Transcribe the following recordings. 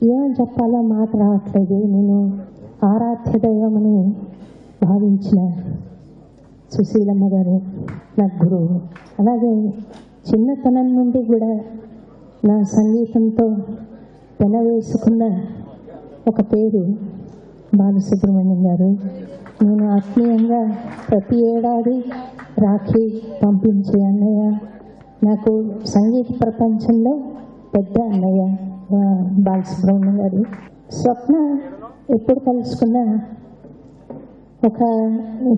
ఏమని చెప్పాలో మాట రావట్లేదు. నేను ఆరాధ్య దైవమని భావించిన సుశీలమ్మ గారు నా గురువు. అలాగే చిన్నతనం నుండి కూడా నా సంగీతంతో పెనవేసుకున్న ఒక పేరు బాలసుబ్రహ్మణ్యం గారు. నేను ఆత్మీయంగా ప్రతి ఏడాది రాఖీ పంపించే అన్నయ్య, నాకు సంగీత ప్రపంచంలో పెద్ద అన్నయ్య బాలసుబ్రహ్మణ్యం గారు. స్వప్న ఎప్పుడు కలుసుకున్నా ఒక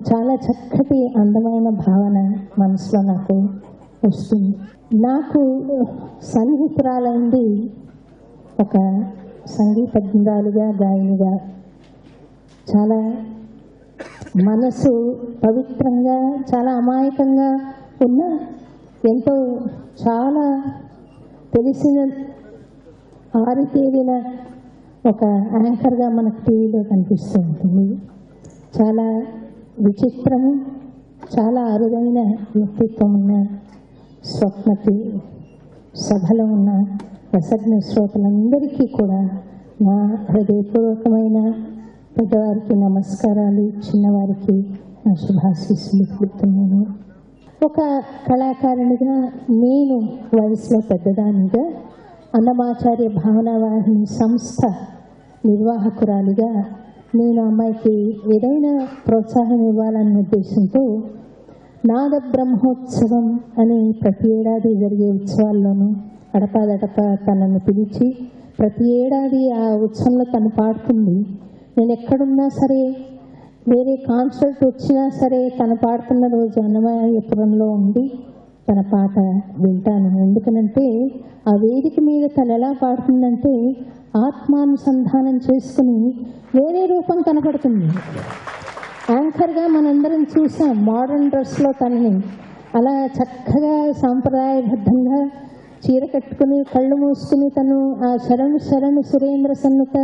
చాలా చక్కటి అందమైన భావన మనసులో నాకు వస్తుంది. నాకు సన్నిహితురాలైంది ఒక సంగీతజ్ఞురాలుగా, గాయనిగా, చాలా మనసు పవిత్రంగా, చాలా అమాయకంగా ఉన్న, ఎంతో చాలా తెలిసిన ఆరితేరిన ఒక యాంకర్గా మనకు టీవీలో కనిపిస్తూ ఉంటుంది. చాలా విచిత్రము, చాలా అరుదైన వ్యక్తిత్వం ఉన్న స్వప్నకి సభలో ఉన్న రసజ్ఞ శ్రోతలందరికీ కూడా నా హృదయపూర్వకమైన పెద్దవారికి నమస్కారాలు, చిన్నవారికి నా శుభాశీస్సులు తెలుపుతున్నాను. ఒక కళాకారునిగా, నేను వయసులో పెద్దదానిగా, అన్నమాచార్య భావనావాహిని సంస్థ నిర్వాహకురాలిగా నేను అమ్మాయికి ఏదైనా ప్రోత్సాహం ఇవ్వాలన్న ఉద్దేశంతో నాద బ్రహ్మోత్సవం అని ప్రతి ఏడాది జరిగే ఉత్సవాల్లోనూ అడపాదడప తనను పిలిచి ప్రతి ఏడాది ఆ ఉత్సవంలో తను పాడుతుంది. నేను ఎక్కడున్నా సరే, వేరే కాన్సర్ట్ వచ్చినా సరే, తను పాడుతున్న రోజు అన్నమయ్యపురంలో ఉండి తన పాట వింటాను. ఎందుకనంటే ఆ వేదిక మీద తను ఎలా పాడుతుందంటే ఆత్మానుసంధానం చేసుకుని వేరే రూపం కనపడుతుంది. యాంకర్గా మనందరం చూసాం మోడర్న్ డ్రెస్లో తనని అలా చక్కగా సాంప్రదాయబద్ధంగా చీర కట్టుకుని కళ్ళు మూసుకుని తను ఆ శరణు శరణు సురేంద్ర సన్నుత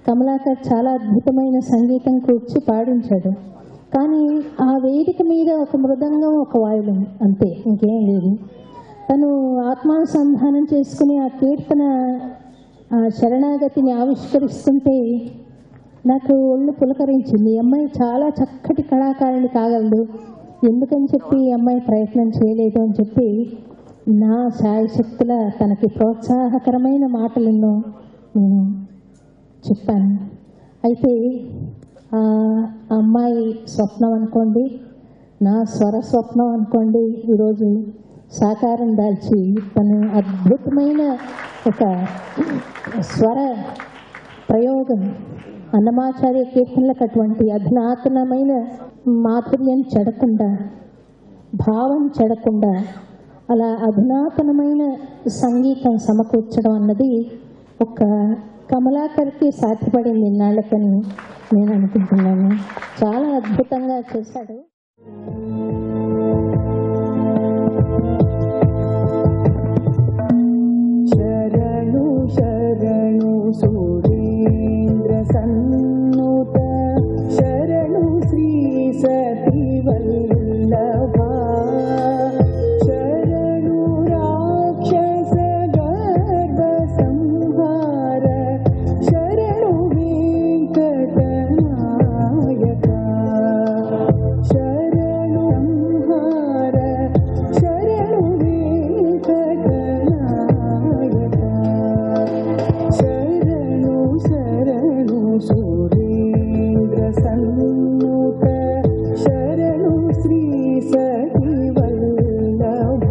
కమలాకర్ చాలా అద్భుతమైన సంగీతం కూర్చి పాడించాడు. కానీ ఆ వేదిక మీద ఒక మృదంగం, ఒక వాయులం, అంతే, ఇంకేం లేదు. తను ఆత్మానుసంధానం చేసుకుని ఆ కీర్తన, ఆ శరణాగతిని ఆవిష్కరిస్తుంటే నాకు ఒళ్ళు పులకరించింది. ఈ అమ్మాయి చాలా చక్కటి కళాకారిణి కాగలదు, ఎందుకని చెప్పి ఈ అమ్మాయి ప్రయత్నం చేయలేదు అని చెప్పి నా శాయశక్తుల తనకి ప్రోత్సాహకరమైన మాటలను నేను చెప్పాను. అయితే ఆ అమ్మాయి స్వప్నం అనుకోండి, నా స్వర స్వప్నం అనుకోండి, ఈరోజు సాకారం దాల్చి తను అద్భుతమైన ఒక స్వర ప్రయోగం, అన్నమాచార్య కీర్తనలకు అటువంటి అధునాతనమైన మాధుర్యం చెడకుండా, భావం చెడకుండా అలా అధునాతనమైన సంగీతం సమకూర్చడం అన్నది ఒక కమలాకర్కి సాధ్యపడింది ఇన్నాళ్ళకని నేను అనుకుంటున్నాను. చాలా అద్భుతంగా చేశాడు. శరణు శరణు సురేంద్ర సన్నుత, శరణు శ్రీ సతి వల్లభ, శరణు రాక్షస గర్భ సంహార, శరణు వెంకట నాయక, శరణు సంహార, శరణు వెంకట నాయక, శరణు శరణు సురేంద్ర సన్నుత, శరణు శ్రీ సతి వల్లభ.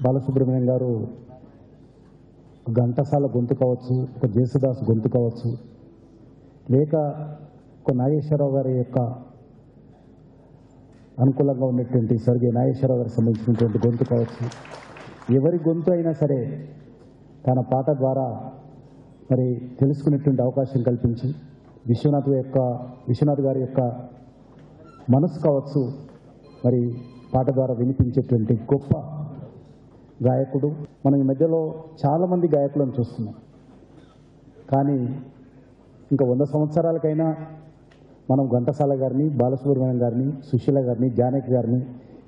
బాలసుబ్రహ్మణ్యం గారు ఘంటసాల గొంతు కావచ్చు, ఒక జేసుదాస్ గొంతు కావచ్చు, లేక ఒక నాగేశ్వరరావు గారి యొక్క అనుకూలంగా ఉన్నటువంటి స్వర్గీయ నాగేశ్వరరావు గారికి సంబంధించినటువంటి గొంతు కావచ్చు, ఎవరి గొంతు అయినా సరే తన పాట ద్వారా మరి తెలుసుకునేటువంటి అవకాశం కల్పించి విశ్వనాథ్ గారి యొక్క మనసు కావచ్చు, మరి పాట ద్వారా వినిపించేటువంటి గొప్ప గాయకుడు. మనం ఈ మధ్యలో చాలామంది గాయకులను చూస్తున్నాం, కానీ ఇంకా 100 సంవత్సరాలకైనా మనం ఘంటసాల గారిని, బాలసుబ్రహ్మణ్యం గారిని, సుశీల గారిని, జానకి గారిని,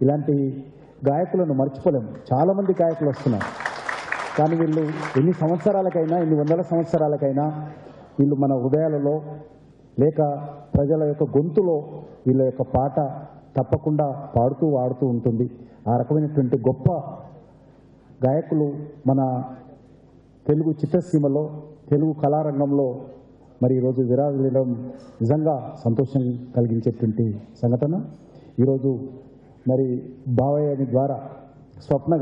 ఇలాంటి గాయకులను మర్చిపోలేము. చాలామంది గాయకులు వస్తున్నారు, కానీ వీళ్ళు ఎన్ని సంవత్సరాలకైనా, ఎన్ని వందల సంవత్సరాలకైనా వీళ్ళు మన హృదయాలలో లేక ప్రజల యొక్క గొంతులో వీళ్ళ యొక్క పాట తప్పకుండా పాడుతూ ఆడుతూ ఉంటుంది. ఆ రకమైనటువంటి గొప్ప గాయకులు మన తెలుగు చిత్రసీమలో, తెలుగు కళారంగంలో మరి ఈరోజు విరాజిల్లడం నిజంగా సంతోషం కలిగించేటువంటి సంఘటన. ఈరోజు మరి బావయ్య ద్వారా స్వప్న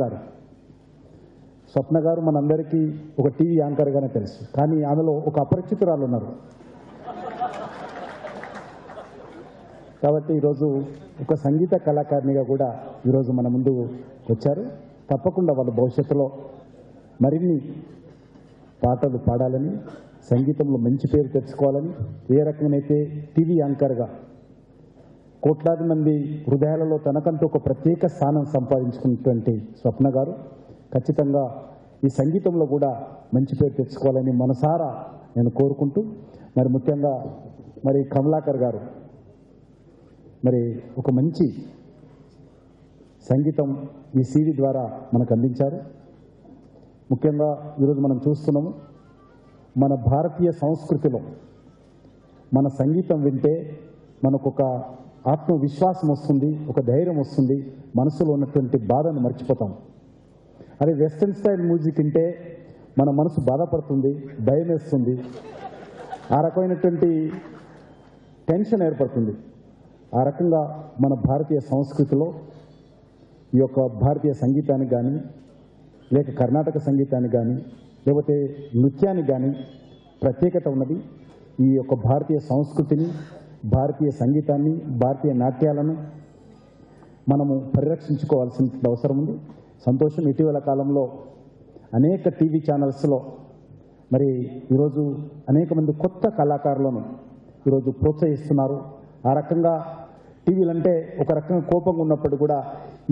గారు మనందరికీ ఒక టీవీ యాంకర్గానే తెలుసు, కానీ ఆమెలో ఒక అపరిచితురాలు ఉన్నారు. కాబట్టి ఈరోజు ఒక సంగీత కళాకారిణిగా కూడా ఈరోజు మన ముందు వచ్చారు. తప్పకుండా వాళ్ళ భవిష్యత్తులో మరిన్ని పాటలు పాడాలని, సంగీతంలో మంచి పేరు తెచ్చుకోవాలని, ఏ రకమైనైతే టీవీ యాంకర్గా కోట్లాది మంది హృదయాలలో తనకంటూ ఒక ప్రత్యేక స్థానం సంపాదించుకున్నటువంటి స్వప్న గారు ఖచ్చితంగా ఈ సంగీతంలో కూడా మంచి పేరు తెచ్చుకోవాలని మనసారా నేను కోరుకుంటూ, మరి ముఖ్యంగా మరి కమలాకర్ గారు మరి ఒక మంచి సంగీతం ఈ సీడీ ద్వారా మనకు అందించారు. ముఖ్యంగా ఈరోజు మనం చూస్తున్నాము, మన భారతీయ సంస్కృతిలో మన సంగీతం వింటే మనకు ఒక ఆత్మవిశ్వాసం వస్తుంది, ఒక ధైర్యం వస్తుంది, మనసులో ఉన్నటువంటి బాధను మర్చిపోతాం. అదే వెస్ట్రన్ స్టైల్ మ్యూజిక్ వింటే మన మనసు బాధపడుతుంది, భయం వేస్తుంది, ఆ రకమైనటువంటి టెన్షన్ ఏర్పడుతుంది. ఆ రకంగా మన భారతీయ సంస్కృతిలో ఈ యొక్క భారతీయ సంగీతానికి కానీ, లేక కర్ణాటక సంగీతానికి కానీ, లేకపోతే నృత్యానికి కానీ ప్రత్యేకత ఉన్నది. ఈ యొక్క భారతీయ సంస్కృతిని, భారతీయ సంగీతాన్ని, భారతీయ నాట్యాలను మనము పరిరక్షించుకోవాల్సిన అవసరం ఉంది. సంతోషం, ఇటీవల కాలంలో అనేక టీవీ ఛానల్స్లో మరి ఈరోజు అనేక మంది కొత్త కళాకారులను ఈరోజు ప్రోత్సహిస్తున్నారు. ఆ రకంగా టీవీలంటే ఒక రకంగా కోపంగా ఉన్నప్పుడు కూడా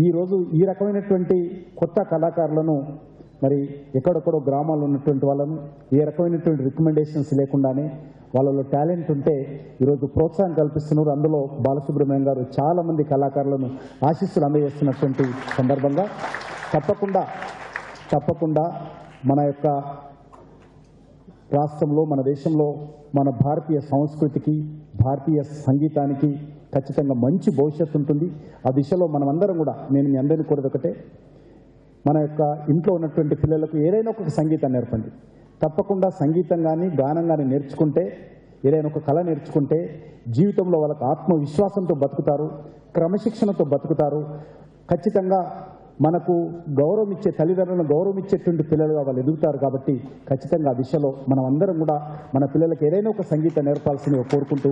ఈరోజు ఈ రకమైనటువంటి కొత్త కళాకారులను మరి ఎక్కడెక్కడో గ్రామాల్లో ఉన్నటువంటి వాళ్ళను ఏ రకమైనటువంటి రికమెండేషన్స్ లేకుండానే వాళ్ళలో టాలెంట్ ఉంటే ఈరోజు ప్రోత్సాహం కల్పిస్తున్నారు. అందులో బాలసుబ్రహ్మణ్యం గారు చాలామంది కళాకారులను ఆశీస్సులు అందజేస్తున్నటువంటి సందర్భంగా తప్పకుండా మన యొక్క రాష్ట్రంలో, మన దేశంలో మన భారతీయ సంస్కృతికి, భారతీయ సంగీతానికి ఖచ్చితంగా మంచి భవిష్యత్తు ఉంటుంది. ఆ దిశలో మనమందరం కూడా, నేను మీ అందరినీ కోరేది ఒకటే, మన యొక్క ఇంట్లో ఉన్నటువంటి పిల్లలకు ఏదైనా ఒక సంగీతాన్ని నేర్పండి. తప్పకుండా సంగీతం కానీ, గానం కానీ నేర్చుకుంటే, ఏదైనా ఒక కళ నేర్చుకుంటే జీవితంలో వాళ్ళకు ఆత్మవిశ్వాసంతో బతుకుతారు, క్రమశిక్షణతో బతుకుతారు. ఖచ్చితంగా మనకు గౌరవం ఇచ్చే, తల్లిదండ్రులను గౌరవం ఇచ్చేటువంటి పిల్లలుగా వాళ్ళు ఎదుగుతారు. కాబట్టి ఖచ్చితంగా ఆ దిశలో మనం అందరం కూడా మన పిల్లలకు ఏదైనా ఒక సంగీతం నేర్పాల్సిందిగా కోరుకుంటూ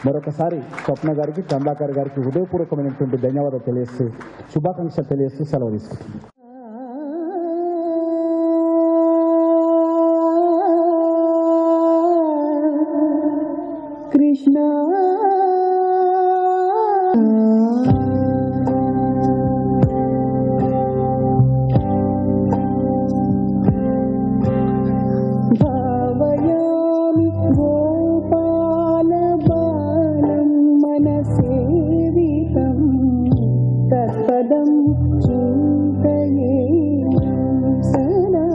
మరొకసారి స్వప్న గారికి, కమలాకర్ గారికి హృదయపూర్వకమైనటువంటి ధన్యవాదాలు తెలియజేస్తూ, శుభాకాంక్షలు తెలియజేస్తూ సెలవు తీసుకుంటున్నాను. కృష్ణ భావయామి గోపాల బాలం మనసేవితం తత్పదం చింతయే సదా.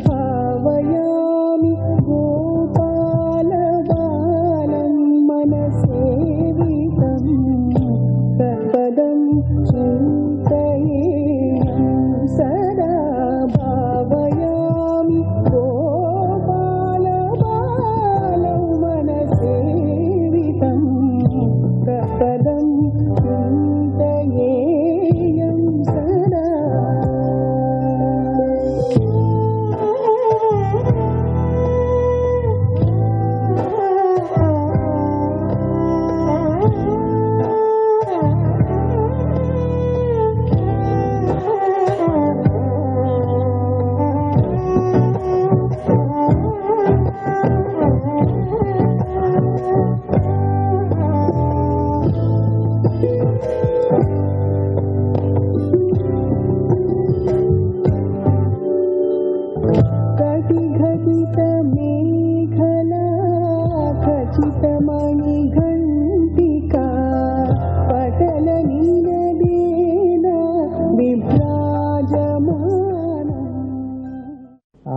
భావయామి గోపాల బాలం మనసే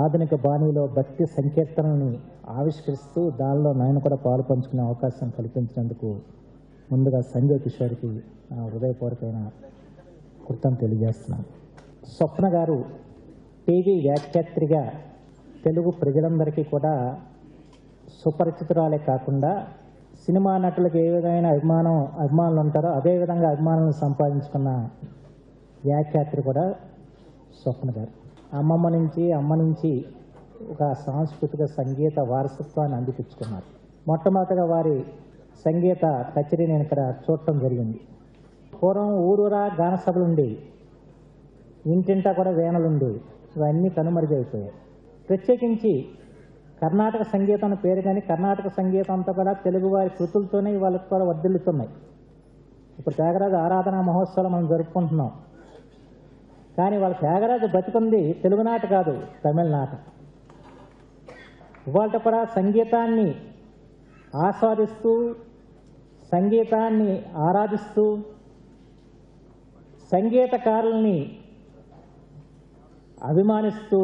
ఆధునిక బాణీలో భక్తి సంకీర్తనల్ని ఆవిష్కరిస్తూ దానిలో నేను కూడా పాలు పంచుకునే అవకాశం కల్పించినందుకు ముందుగా సంజయ్ కిషోర్కి నా హృదయపూర్వకమైన కృతజ్ఞతలు తెలియజేస్తున్నాను. స్వప్న గారు టీవీ వ్యాఖ్యాత్రిగా తెలుగు ప్రజలందరికీ కూడా సుపరిచితురాలే కాకుండా సినిమా నటులకు ఏ విధమైన అభిమానులు ఉంటారో అదేవిధంగా అభిమానులను సంపాదించుకున్న వ్యాఖ్యాత్రి కూడా స్వప్న గారు. అమ్మ నుంచి ఒక సాంస్కృతిక సంగీత వారసత్వాన్ని అందిపుచ్చుకున్నారు. మొట్టమొదటిగా వారి సంగీత కచేరీ నేను ఇక్కడ చూడటం జరిగింది. పూర్వం ఊరూరా గాన సభలు ఉండేవి, ఇంటింటా కూడా వేనలుండేవి. ఇవన్నీ కనుమరుగైపోయాయి. ప్రత్యేకించి కర్ణాటక సంగీతం పేరు కానీ కర్ణాటక సంగీతం అంతా కూడా తెలుగువారి కృతులతోనే వాళ్ళకి కూడా వర్ధిల్లుతున్నాయి. ఇప్పుడు త్యాగరాజు ఆరాధనా మహోత్సవాలు మనం జరుపుకుంటున్నాం. కానీ వాళ్ళ త్యాగరాజు బతికుంది తెలుగునాట కాదు, తమిళనాట. ఇవాళ కూడా సంగీతాన్ని ఆస్వాదిస్తూ సంగీతాన్ని ఆరాధిస్తూ సంగీతకారుల్ని అభిమానిస్తూ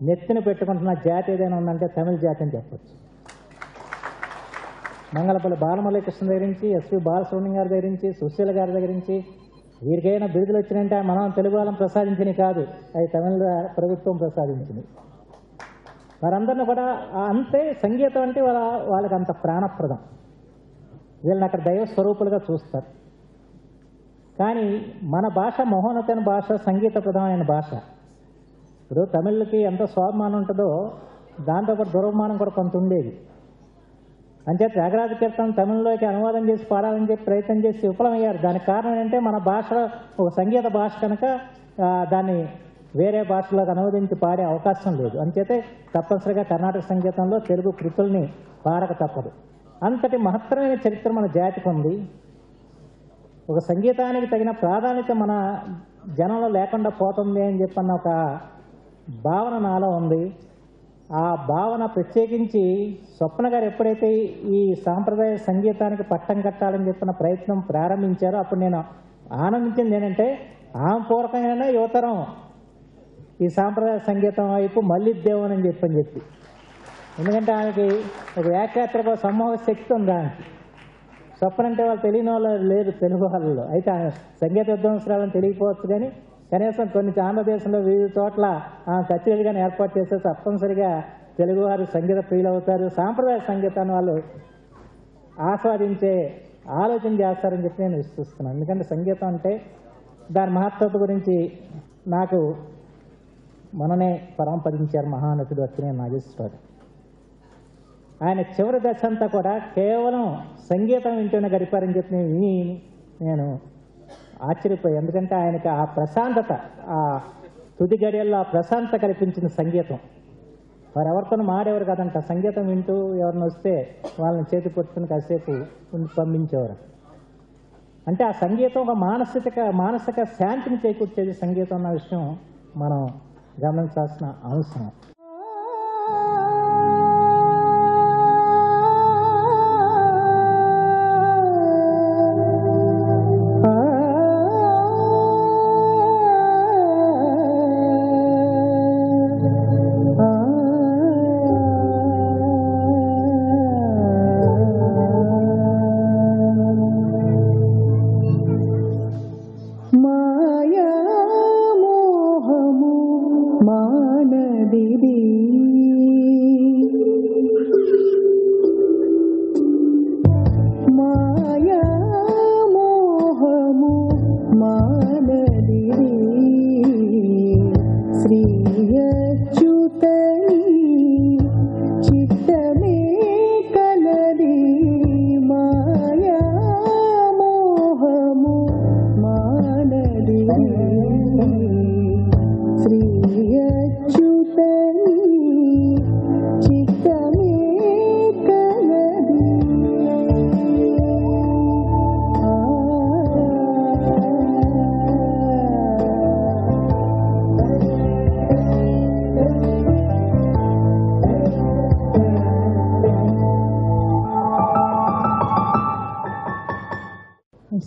నెత్తిన పెట్టుకుంటున్న జాతి ఏదైనా ఉందంటే తమిళ జాతి అని చెప్పచ్చు. మంగళపల్లి బాలమురళీకృష్ణ దగ్గర నుంచి ఎస్పి బాలసుబ్రహ్మణ్యం గారి దగ్గర నుంచి సుశీల గారి దగ్గర నుంచి వీరికైనా బిరుదులు వచ్చినంటే మనం తెలుగు వాళ్ళం ప్రసాదించినవి కాదు, అవి తమిళ ప్రభుత్వం ప్రసాదించింది. వారందరినీ కూడా అంతే సంగీతం అంటే వాళ్ళకి అంత ప్రాణప్రదం. వీళ్ళని అక్కడ దైవ స్వరూపులుగా చూస్తారు. కానీ మన భాష మహోన్నతమైన భాష, సంగీత ప్రధానమైన భాష. ఇప్పుడు తమిళకి ఎంత స్వాభిమానం ఉంటుందో దాంతోపాటు దురభిమానం కూడా కొంత ఉండేది. అంచేత త్యాగరాజ కీర్తన తమిళలోకి అనువాదం చేసి పాడాలని చెప్పి ప్రయత్నం చేసి విఫలమయ్యారు. దానికి కారణం ఏంటంటే మన భాషలో ఒక సంగీత భాష కనుక దాన్ని వేరే భాషలోకి అనువదించి పాడే అవకాశం లేదు. అంచేతే తప్పనిసరిగా కర్ణాటక సంగీతంలో తెలుగు కృతుల్ని పాడక తప్పదు. అంతటి మహత్తరమైన చరిత్ర మన జాతికి ఉంది. ఒక సంగీతానికి తగిన ప్రాధాన్యత మన జనంలో లేకుండా పోతుంది అని చెప్పన్న ఒక భావన నాలో ఉంది. ఆ భావన ప్రత్యేకించి స్వప్న గారు ఎప్పుడైతే ఈ సాంప్రదాయ సంగీతానికి పట్టం కట్టాలని చెప్పిన ప్రయత్నం ప్రారంభించారో అప్పుడు నేను ఆనందించింది ఏంటంటే ఆమె పూర్వకంగానే యువతరం ఈ సాంప్రదాయ సంగీతం వైపు మళ్ళిద్దేమని చెప్పి ఎందుకంటే ఆమెకి ఒక వ్యాఖ్యాత్రకు సమూహ శక్తి ఉంది. ఆమెకి స్వప్న అంటే వాళ్ళు తెలియని వాళ్ళు లేరు తెలుగు వాళ్ళలో. అయితే సంగీత విద్వాంసరాలను తెలియకపోవచ్చు, కానీ కనీసం కొన్ని ఆంధ్రదేశంలో వివిధ చోట్ల కచేరీలు కానీ ఏర్పాటు చేస్తే తప్పనిసరిగా తెలుగువారు సంగీత ప్రియులు అవుతారు. సాంప్రదాయ సంగీతాన్ని వాళ్ళు ఆస్వాదించే ఆలోచన చేస్తారని చెప్పి నేను విశ్వసిస్తున్నాను. ఎందుకంటే సంగీతం అంటే దాని మహత్వత గురించి నాకు మననే పరంపరించారు మహానటుడు అక్కినేని నాగేశ్వరరావు. ఆయన చివరి దశ అంతా కూడా కేవలం సంగీతం వింటూనే గడిపారని చెప్పి నేను ఆశ్చర్యపోయాను. ఎందుకంటే ఆయనకి ఆ ప్రశాంతత, ఆ తుది గడియల్లో ఆ ప్రశాంతత కల్పించిన సంగీతం. వారు ఎవరితో మాడేవారు కాదంట, సంగీతం వింటూ ఎవరిని వస్తే వాళ్ళని చేతి పట్టుకుని కాసేపు పంపించేవారు. అంటే ఆ సంగీతం ఒక మానసిక శాంతిని చేకూర్చేది సంగీతం అన్న విషయం మనం గమనించాల్సిన అవసరం.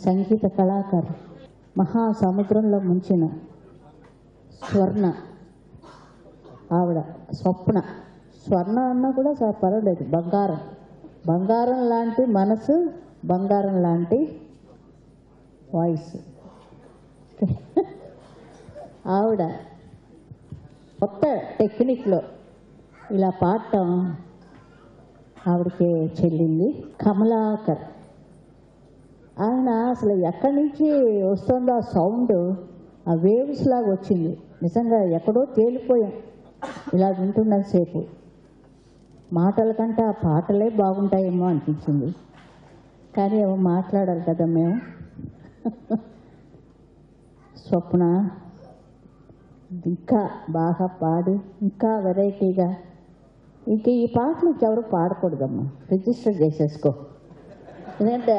సంగీత కళాకారు మహాసముద్రంలో ముంచిన స్వర్ణ ఆవిడ స్వప్న, స్వర్ణ అన్నా కూడా పర్వాలేదు, బంగారం, బంగారం లాంటి మనసు, బంగారం లాంటి వాయిస్. ఆవిడ కొత్త టెక్నిక్లో ఇలా పాడటం ఆవిడకి చెల్లింది. కమలాకర్, ఆయన అసలు ఎక్కడి నుంచి వస్తుందో ఆ సౌండ్, ఆ వేవ్స్ లాగా వచ్చింది. నిజంగా ఎక్కడో తేలిపోయాం ఇలా వింటున్నంతసేపు. మాటల కంటే ఆ పాటలే బాగుంటాయేమో అనిపించింది. కానీ ఏమో మాట్లాడాలి కదా మేము. స్వప్న ఇంకా బాగా పాడి, ఇంకా వెరైటీగా, ఇంక ఈ పాటలు ఇంకెవరు పాడకూడదమ్మా, రిజిస్టర్ చేసేసుకో. ఎందుకంటే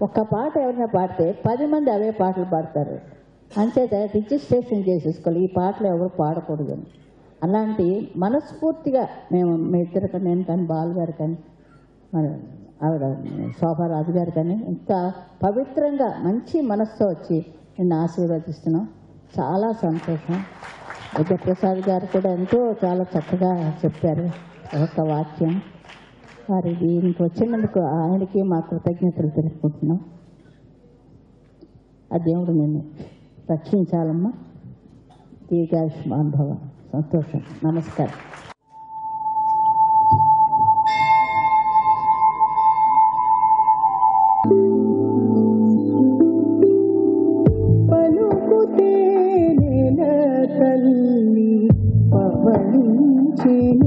ఒక్క పాట ఎవరైనా పాడితే 10 మంది అవే పాటలు పాడతారు. అంచేత రిజిస్ట్రేషన్ చేసేసుకోవాలి, ఈ పాటలు ఎవరు పాడకూడదని. అలాంటి మనస్ఫూర్తిగా మేము మీ ఇద్దరు కానీ, నేను కానీ, బాలు గారు కానీ, మన ఆవిడ శోభారాజు గారు కానీ, ఇంకా పవిత్రంగా మంచి మనసుతో వచ్చి నిన్ను ఆశీర్వదిస్తున్నాం. చాలా సంతోషం. విద్యాప్రసాద్ గారు కూడా ఎంతో చాలా చక్కగా చెప్పారు ఒక వాక్యం. వారి దీనికి వచ్చినందుకు ఆయనకి మా కృతజ్ఞతలు తెలుపుకుంటున్నాం. ఆ దేవుడు నిన్ను రక్షించాలమ్మా. దీర్ఘాయుష్మాన్ భవ. సంతోషం. నమస్కారం. పలుకుతే నెల తల్లి పవళించిన